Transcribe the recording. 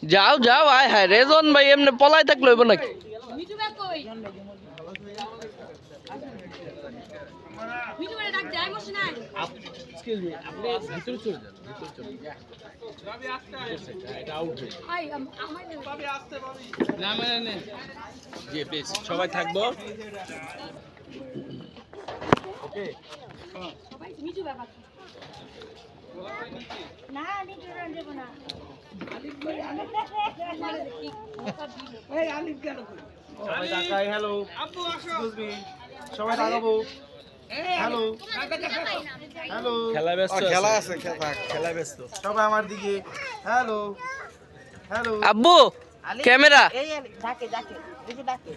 যাও যাও আয় হায় রেজন ভাই এমনি পলাই থাকলে হইব নাকি সবাই থাকবো সবাই তাকাবো হ্যালো হ্যালো খেলা আছে খেলা ব্যস্ত সবাই আমার দিকে হ্যালো হ্যালো আব্বু ক্যামেরা ডাকে ডাকে দেখি ডাকে